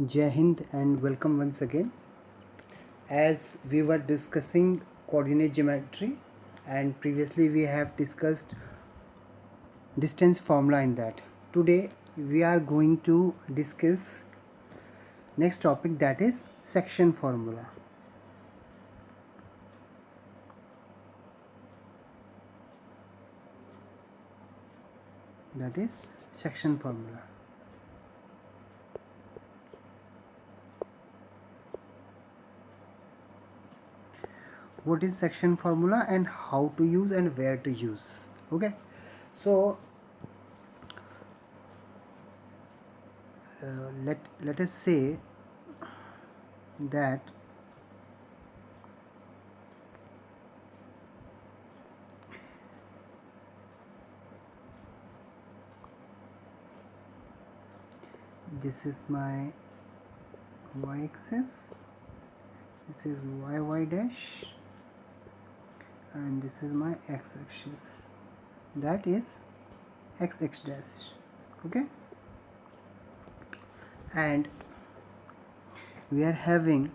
Jai Hind and welcome once again. As we were discussing coordinate geometry, and previously we have discussed distance formula in that. Today we are going to discuss next topic, that is section formula. That is section formula. What is section formula and how to use and where to use? Okay, so let us say that this is my y-axis, this is y dash, and this is my x-axis, that is x dash. Okay, and we are having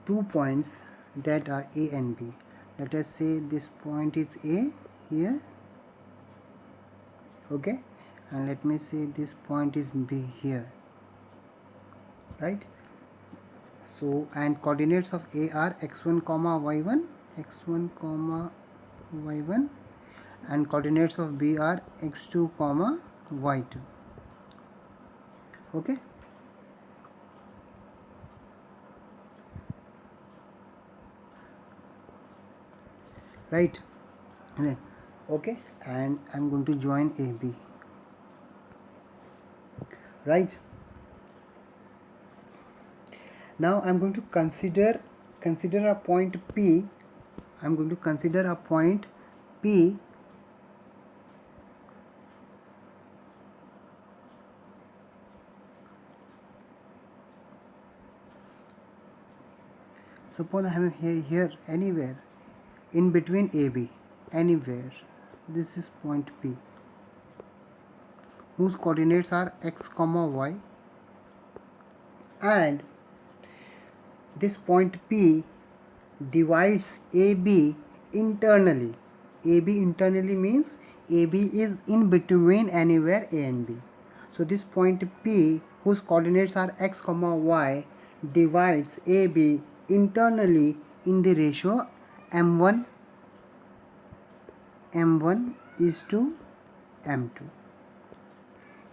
2 points that are A and B. Let us say this point is A here, okay, and let me say this point is B here, right? So, and coordinates of A are x1 comma y1, and coordinates of B are x2 comma y2. Okay, right? Okay, and I'm going to join AB, right? Now I'm going to consider a point P. I'm going to consider a point P suppose I am here anywhere in between AB, anywhere. This is point P whose coordinates are x comma y, and this point P divides AB internally. AB internally means AB is in between anywhere A and B. So this point P whose coordinates are x comma y divides AB internally in the ratio m1 is to m2.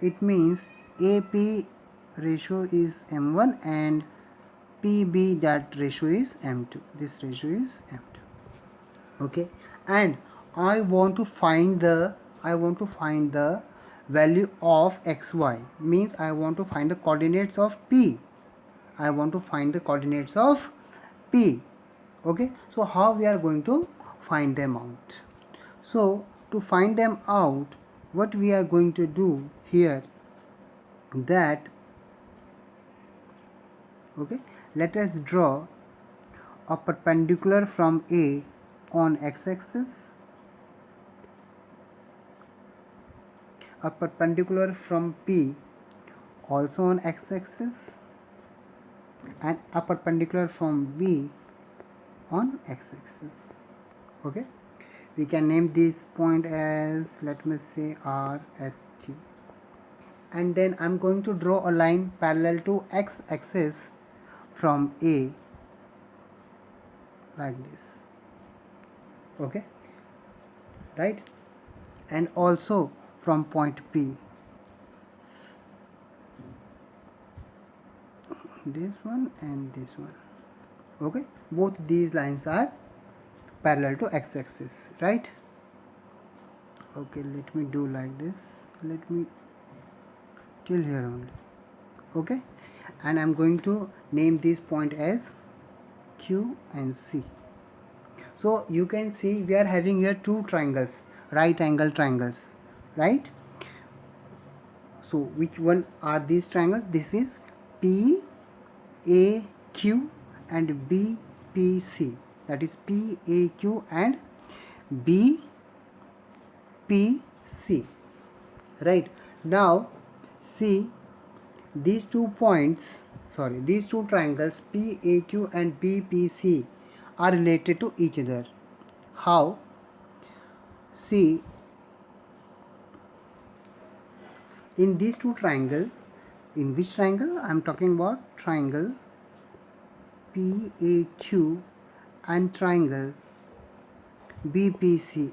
It means AP ratio is m1 and PB, that ratio is m2. This ratio is m2. Okay, and I want to find the value of xy, means I want to find the coordinates of P. Okay, so how we are going to find them out? So to find them out, what we are going to do here, that okay, let us draw a perpendicular from A on x-axis, a perpendicular from P also on x-axis, and a perpendicular from B on x-axis. Okay, we can name this point as, let me say, RST, and then I'm going to draw a line parallel to x-axis from A like this. Okay, right, and also from point P, this one and this one. Okay, both these lines are parallel to x-axis, right? Okay, let me do like this, let me till here only. Okay, and I'm going to name this point as Q and C. So you can see we are having here two triangles, right angle triangles, right? So which one are these triangles? This is PAQ and BPC, that is PAQ and BPC, right? Now see, these two points, sorry, these two triangles PAQ and BPC are related to each other. How? See, in these two triangles, in which triangle? I am talking about triangle PAQ and triangle BPC.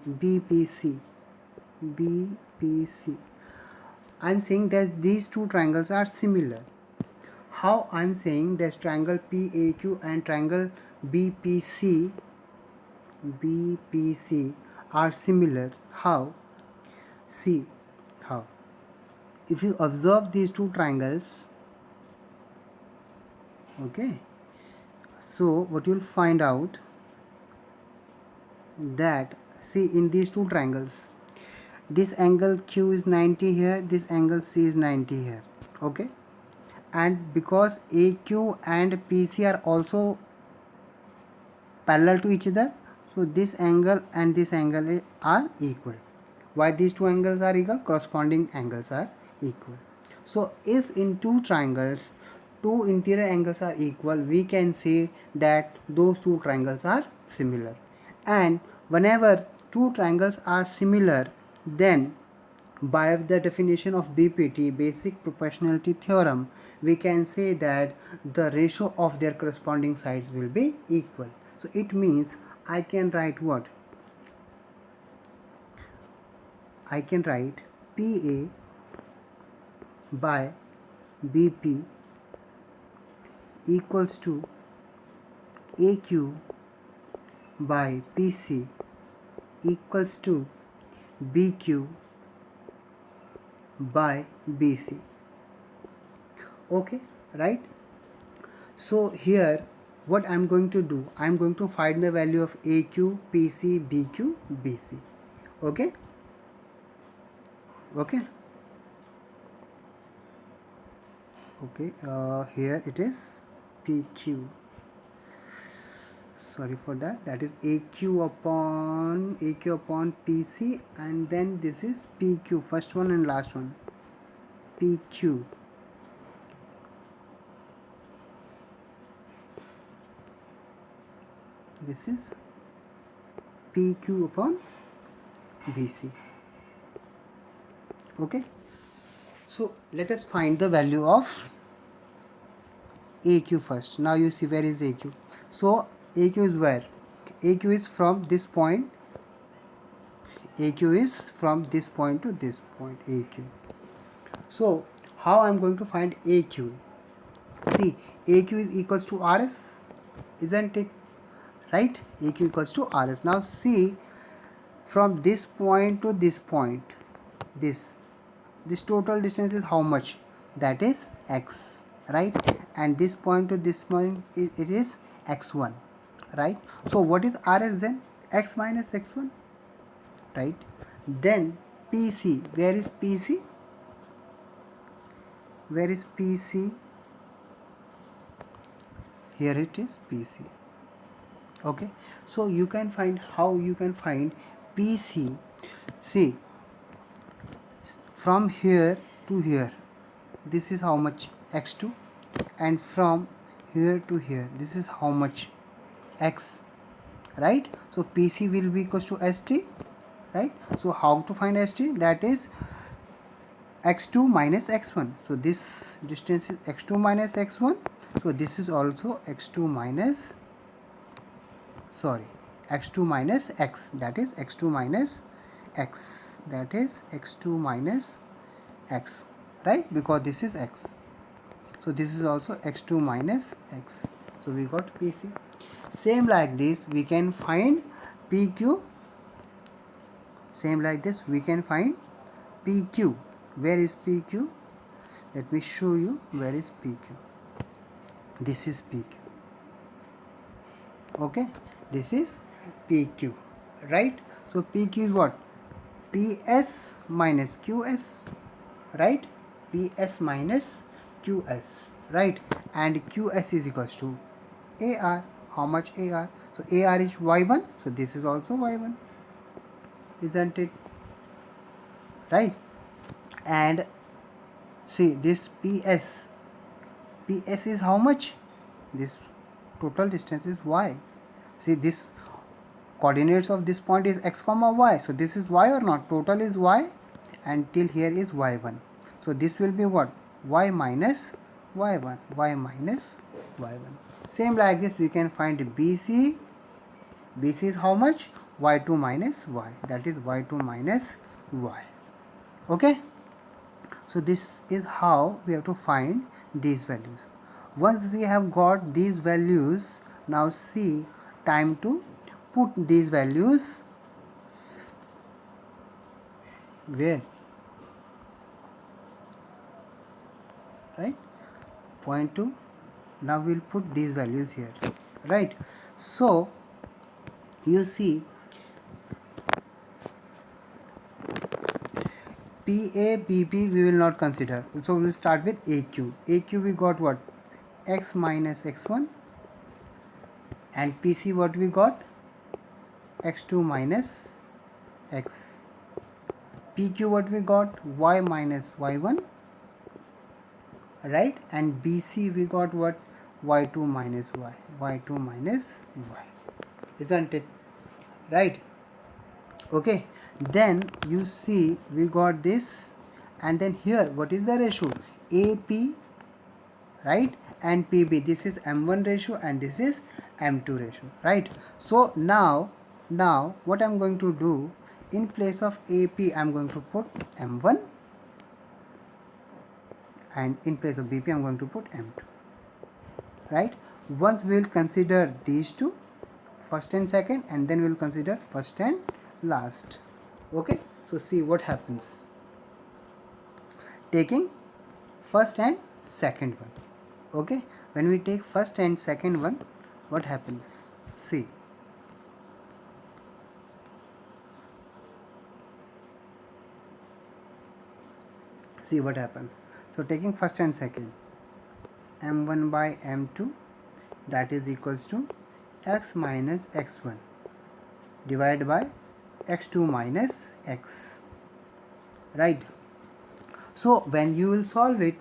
I am saying that these two triangles are similar. How I am saying that triangle PAQ and triangle BPC are similar? How? See how. If you observe these two triangles, okay, so what you'll find out that, see, in these two triangles, this angle Q is 90 here, this angle C is 90 here, okay, and because AQ and PC are also parallel to each other, so this angle and this angle are equal. Why these two angles are equal? Corresponding angles are equal. So if in two triangles two interior angles are equal, we can say that those two triangles are similar. And whenever two triangles are similar, then by the definition of BPT, basic proportionality theorem, we can say that the ratio of their corresponding sides will be equal. So it means I can write what? I can write PA by BP equals to AQ by PC equals to BQ by BC. Okay, right? So here what I'm going to do, I'm going to find the value of AQ, PC, BQ, BC. Okay? Okay? Okay, here it is PQ. Sorry for that. That is AQ upon PC, and then this is PQ, first one and last one. PQ. This is PQ upon BC. Okay. So let us find the value of AQ first. Now you see, where is AQ? So AQ is where? AQ is from this point. AQ is from this point to this point. AQ. So how I am going to find AQ? See, AQ is equals to RS, isn't it? Right? AQ equals to RS. Now see, from this point to this point, this total distance is how much? That is x, right? And this point to this point, it is x1, right? So what is RS then? X minus x1, right? Then PC, where is PC? Where is PC? Here it is, PC. Okay, so you can find, how you can find PC. See, from here to here, this is how much? X2. And from here to here, this is how much? X, right? So PC will be equals to ST, right? So how to find ST? That is x2 minus x1. So this distance is x2 minus x1. So this is also x2 minus, sorry, x2 minus x, that is x2 minus x, that is x2 minus x, right? Because this is x. So this is also x2 minus x. So we got PC. Same like this we can find PQ. Same like this we can find PQ. Where is PQ? Let me show you where is PQ. This is PQ. Okay, this is PQ, right? So PQ is what? PS minus QS, right? PS minus QS, right? And QS is equals to AR. How much AR? So AR is Y1, so this is also Y1, isn't it? Right? And See this PS is how much? This total distance is y. See this coordinates of this point is x comma y. So this is y or not? Total is y and till here is y1. So this will be what? Y minus y1. Y minus y1. Same like this we can find BC. BC is how much? Y2 minus y. That is y2 minus y. Okay. So this is how we have to find these values. Once we have got these values, now see time to put these values where, right? Point 2. Now we'll put these values here, right? So you see PA, BP we will not consider. So we'll start with AQ. AQ we got what? X minus x1, and PC what we got? x2 minus x. PQ what we got? Y minus y1, right? And BC we got what? Y2 minus y. Y2 minus y. Isn't it? Right? Okay. Then you see we got this, and then here what is the ratio? AP, right? And PB. This is M1 ratio and this is M2 ratio, right? So now what I'm going to do, in place of AP I'm going to put M1, and in place of BP I'm going to put M2, right? Once we'll consider these two, first and second, and then we'll consider first and last. Okay, so see what happens taking first and second one. Okay, when we take first and second one, what happens? See what happens. So taking first and second, M1 by M2, that is equals to x minus x1 divided by x2 minus x, right? So when you will solve it,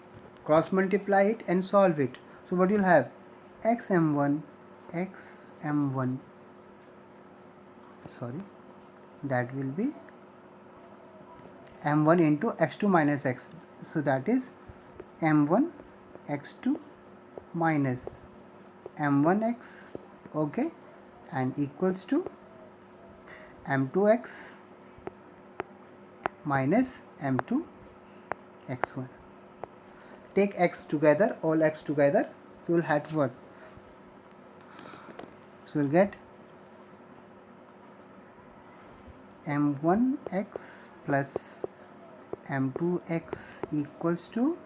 cross multiply it and solve it. So what you'll have? xm1 that will be m1 into x2 minus x. So that is m1 x2 minus m1x, okay, and equals to m2x minus m2 x1. Take x together, all x together, you will have what? So we'll get m1x plus m2x equals to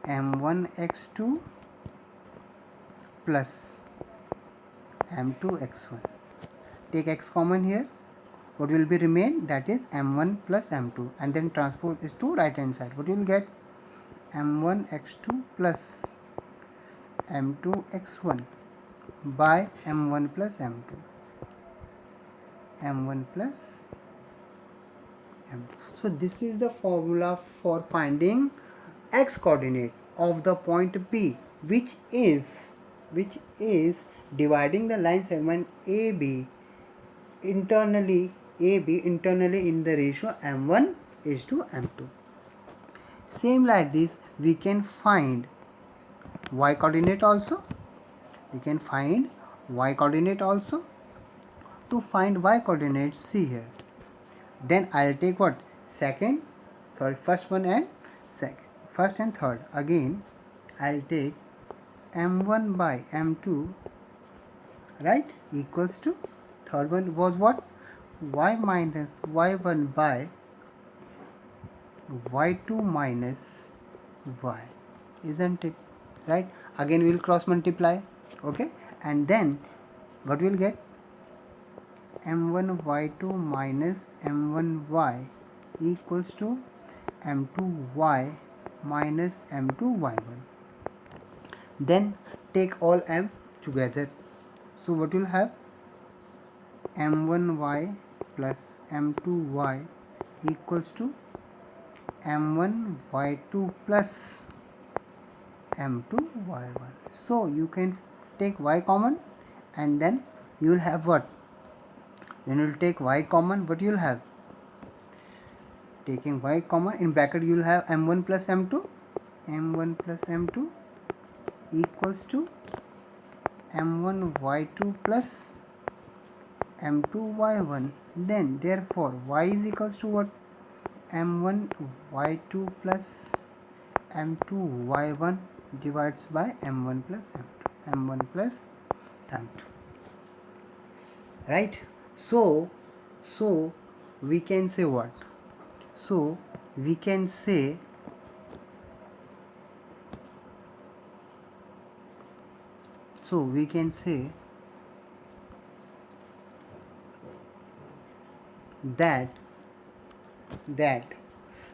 m1x2 plus m2x1. Take x common here. What will be remain? That is m1 plus m2, and then transpose is to right hand side. What you will get? m1x2 plus m2x1 by m1 plus m2. m1 plus m2. So this is the formula for finding x coordinate of the point P, which is dividing the line segment AB internally in the ratio m1 is to m2. Same like this we can find y coordinate also. To find y coordinate, see here, then I'll take what? First one and second, first and third. Again I'll take m1 by m2, right, equals to third one was what? Y minus y1 by y2 minus y, isn't it? Right? Again we will cross multiply, okay, and then what we'll get? m1 y2 minus m1 y equals to m2 y minus m2 y1. Then take all m together. So what will have? m1 y plus m2 y equals to m1 y2 plus m2 y1. So you can take y common, and then you will have what? Then you will take y common, what you will have? Taking y common, in bracket you will have m1 plus m2. m1 plus m2 equals to m1 y2 plus m2 y1. Then therefore y is equals to what? m1 y2 plus m2 y1 divides by m1 plus m2, m1 plus m2, right? So we can say what? So we can say that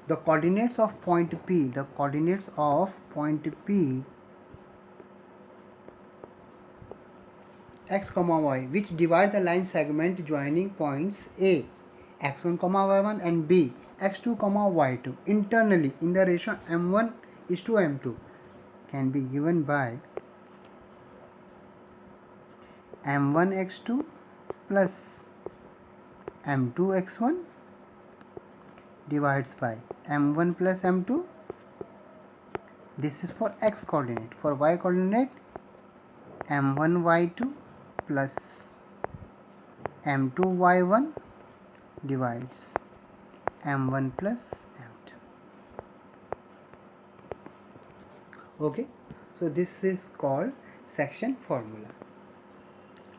the coordinates of point P, x comma y, which divide the line segment joining points A x1 comma y1 and B x2 comma y2 internally in the ratio m1 is to m2, can be given by m1 x2 plus m2 x1 divides by m1 plus m2. This is for x coordinate. For y coordinate, m1 y2 plus m2 y1 divides m1 plus m2. Okay, so this is called section formula.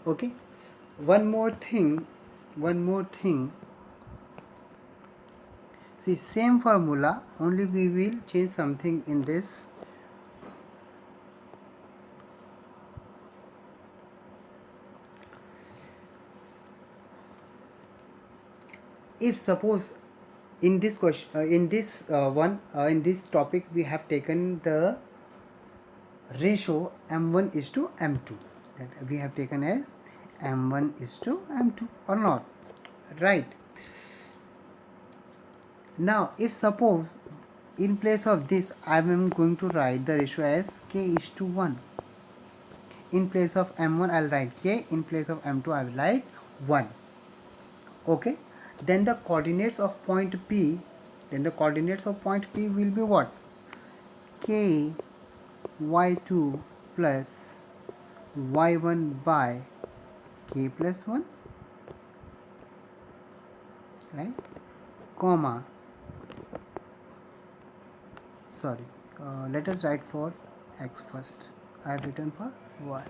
Okay, one more thing. See, same formula, only we will change something in this. If suppose in this question, in this topic we have taken the ratio m1 is to m2, that we have taken as m1 is to m2 or not, right? Now if suppose in place of this I am going to write the ratio as k is to 1. In place of m1 I'll write k, in place of m2 I will write 1. Okay, then the coordinates of point P will be what? K y2 plus y1 by k plus 1, right, comma, let us write for x first. I have written for y.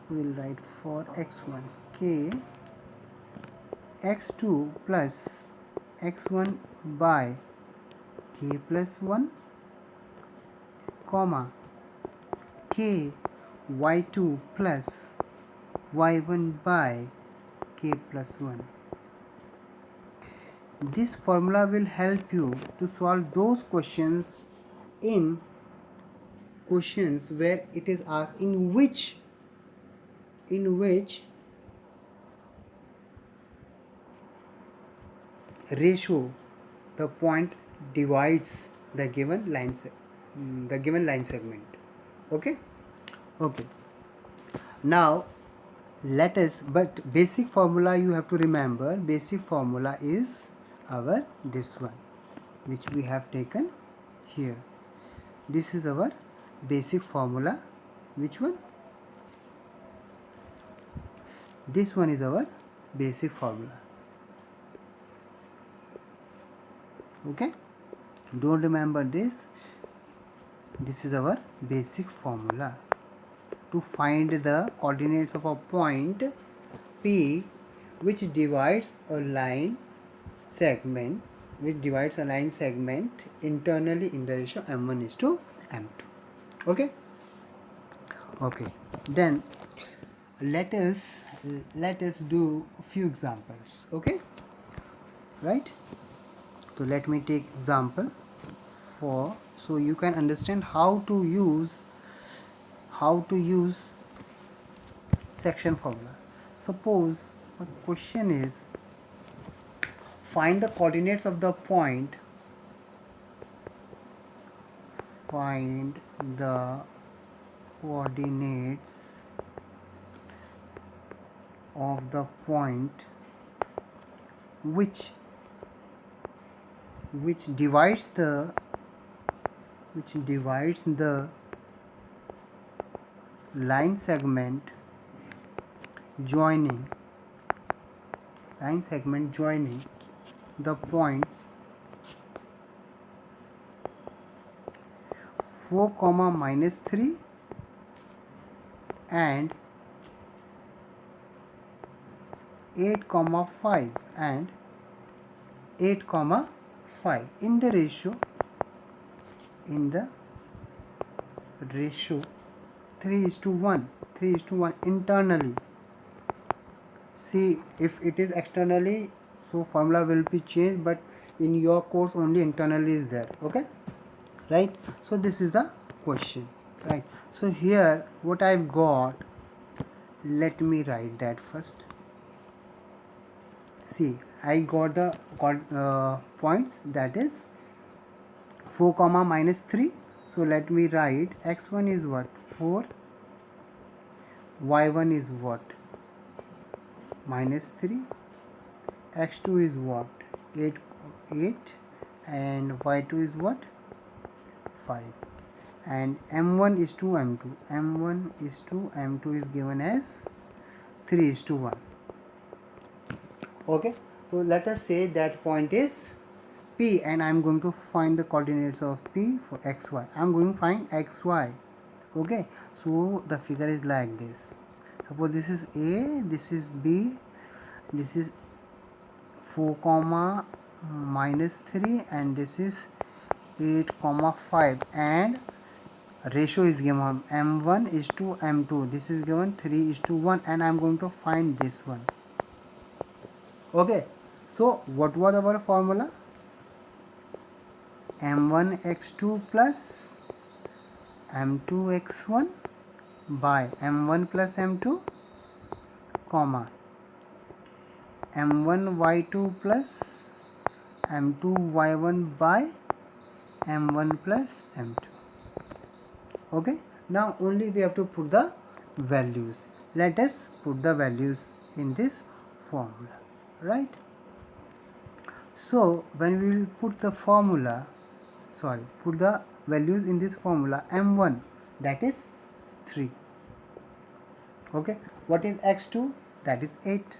We will write for x1 k x2 plus x1 by k plus 1, comma, k y2 plus y1 by k plus 1. This formula will help you to solve those questions where it is asked in which ratio the point divides the given line segment. Okay. Now let us, but basic formula you have to remember. Basic formula is our this one which we have taken here. This is our basic formula. Which one? This one is our basic formula. Okay, don't remember this. This is our basic formula to find the coordinates of a point P which divides a line segment internally in the ratio m1 is to m2. Okay, then let us do a few examples. Okay, right? So let me take example so you can understand how to use section formula. Suppose a question is, find the coordinates of the point find the coordinates of the point which divides the line segment joining the points 4 comma minus 3 and 8 comma 5 and 8 comma 5 in the ratio 3:1 internally. See, if it is externally, so formula will be changed, but in your course only internally is there. Okay, right? So this is the question, right? So here what I've got, let me write that first. See, I got the points, that is 4 comma minus 3. So let me write x1 is what, 4, y1 is what, minus 3, x2 is what, 8, and y2 is what, 5, and m1 is to m2. m1 is to m2 is given as 3:1. Okay, so let us say that point is P, and I am going to find the coordinates of P for xy. I am going to find xy. Okay, so the figure is like this. Suppose this is A, this is B, this is 4 comma minus 3, and this is 8 comma 5, and ratio is given m1 is to m2. This is given 3:1, and I am going to find this one. Okay, so what was our formula? m1 x2 plus m2 x1 by m1 plus m2, comma m1 y2 plus m2 y1 by m1 plus m2. Okay, now only we have to put the values. Let us put the values in this formula, right? So when we will put the values in this formula, m1, that is 3. Okay, what is x2? That is 8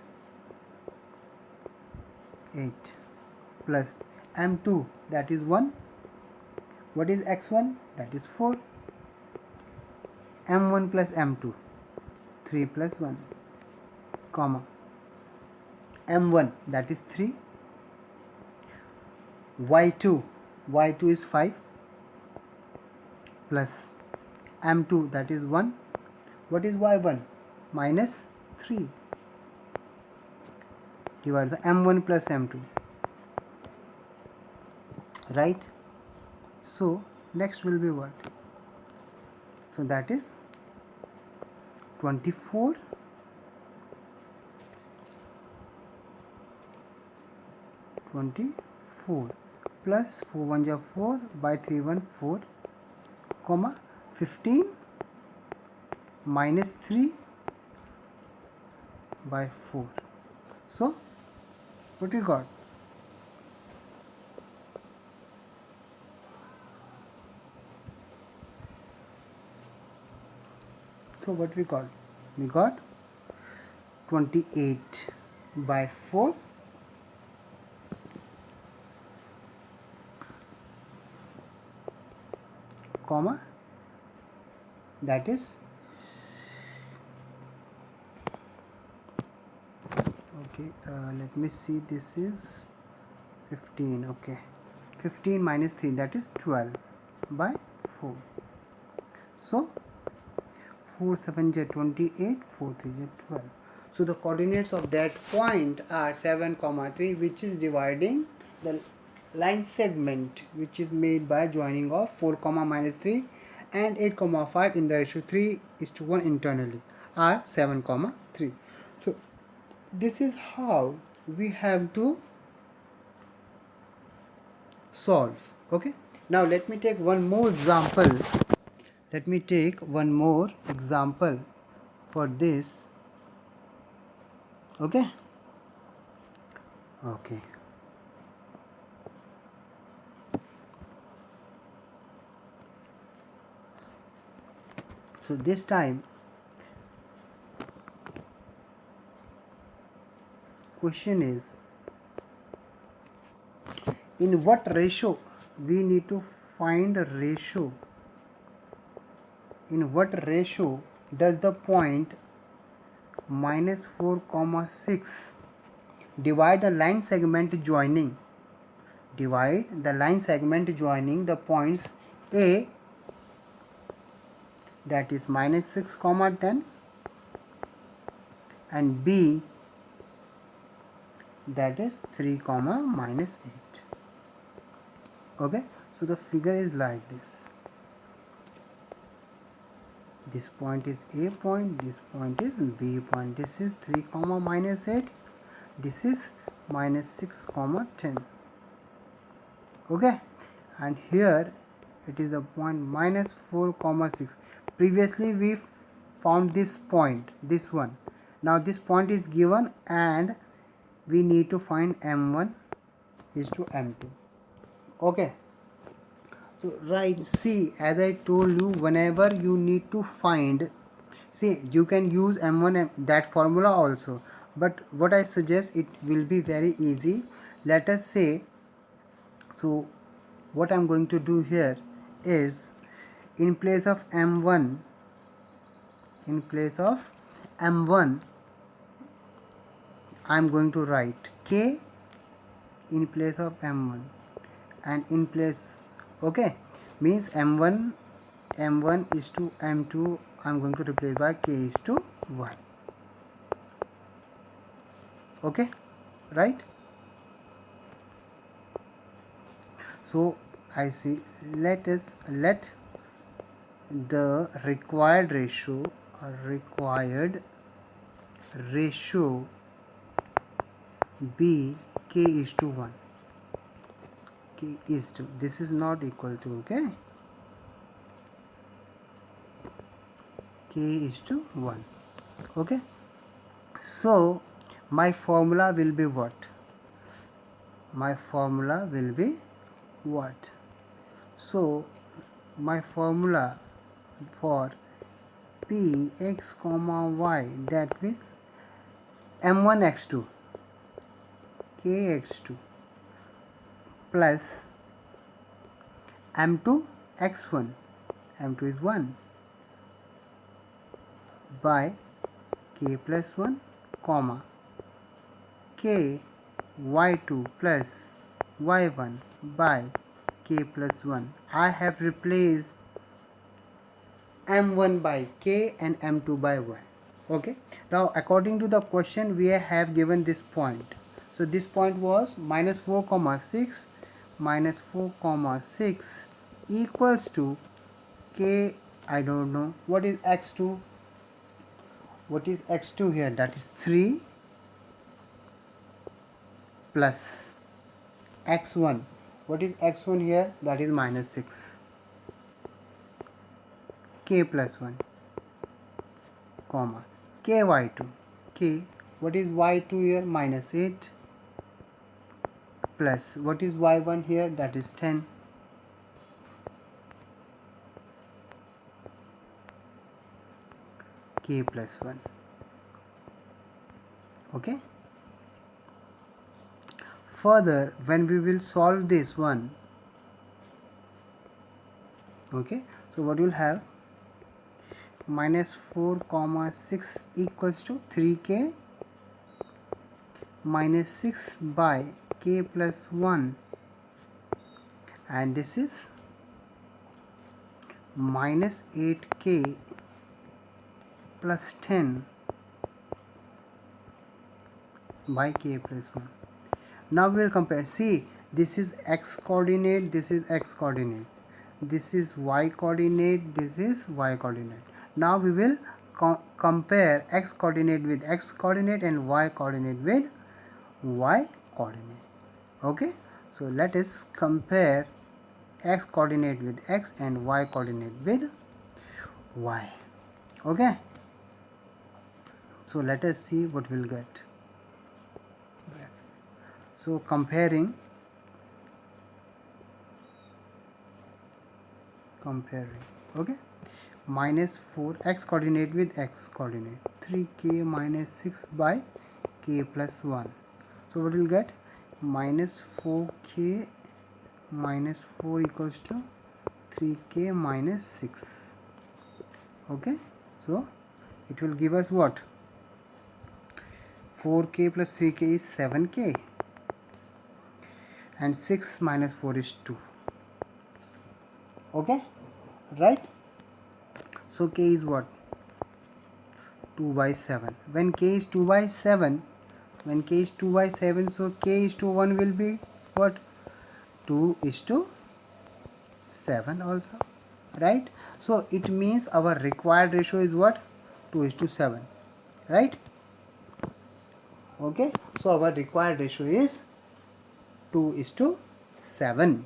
plus m2, that is 1. What is x1? That is 4. m1 plus m2, 3 plus 1, comma m1, that is 3. y2 is 5 plus m2, that is 1. What is y1? Minus 3. Divide the m1 plus m2, right? So next will be what? So that is 24 plus 4 1 ja 4 by 3 1 4, comma 15 minus 3 by 4. So what we got? So what we got? We got 28 by 4, comma, that is okay, let me see, this is 15. Okay, 15 minus 3, that is 12 by 4. So 4 7 ja 28, 4 3 ja 12. So the coordinates of that point are 7 comma 3, which is dividing the line segment which is made by joining of 4 comma minus 3 and 8 comma 5 in the ratio 3:1 internally, are 7 comma 3. So this is how we have to solve. Okay, Now let me take one more example. Let me take one more example for this. Okay. So this time question is, in what ratio we need to find a ratio? In what ratio does the point -4,6 divide the line segment joining the points A, that is -6, 10, and B, that is 3, -8. Okay, so the figure is like this. This point is A point, this point is B point. This is 3, -8. This is -6, 10. Okay, and here it is a point -4,6. Previously we found this point, this one. Now this point is given and we need to find m1 is to m2. Okay, so right, see, as I told you, whenever you need to find, see, you can use m1 that formula also, but what I suggest, it will be very easy. Let us say, so what I'm going to do here is, in place of m1, I'm going to write k in place of m1, and in place, okay, means m1 is to m2, I'm going to replace by k is to 1. Okay, right? So I see, let the required ratio be k is to 1. K is to, this is not equal to, okay, k is to 1. Okay, so my formula will be what? So my formula for p x comma y, that will m1 x2 k x2 plus m2 x1, m2 is 1, by k plus 1, comma k y2 plus y1 by k plus 1. I have replaced m1 by k and m2 by y. Okay, now according to the question we have given this point. So this point was -4,6 equals to k, I don't know what is x2. What is x2 here? That is 3 plus x1. What is x1 here? That is -6. K plus 1, comma k y2, k, what is y2 here? -8, plus what is y1 here? That is 10. K plus 1. Okay, further when we will solve this one, okay, so what you will have, -4,6 equals to 3k minus 6 by k plus 1, and this is -8k plus 10 by k plus 1. Now we will compare. See, this is x coordinate, this is x coordinate, this is y coordinate, this is y coordinate. Now we will compare x coordinate with x coordinate and y coordinate with y coordinate. Okay, so let us compare x coordinate with x and y coordinate with y. Okay, so let us see what we'll get. So comparing okay, minus 4 x coordinate with x coordinate, 3k minus 6 by k plus 1. So what we'll get, minus 4k minus 4 equals to 3k minus 6. Okay, so it will give us what, 4k plus 3k is 7k and 6 minus 4 is 2. Okay, right? So k is what, 2 by 7. When k is 2 by 7, so k is to 1 will be what, 2 is to 7 also, right? So it means our required ratio is what, 2 is to 7, right? Okay, so our required ratio is 2 is to 7.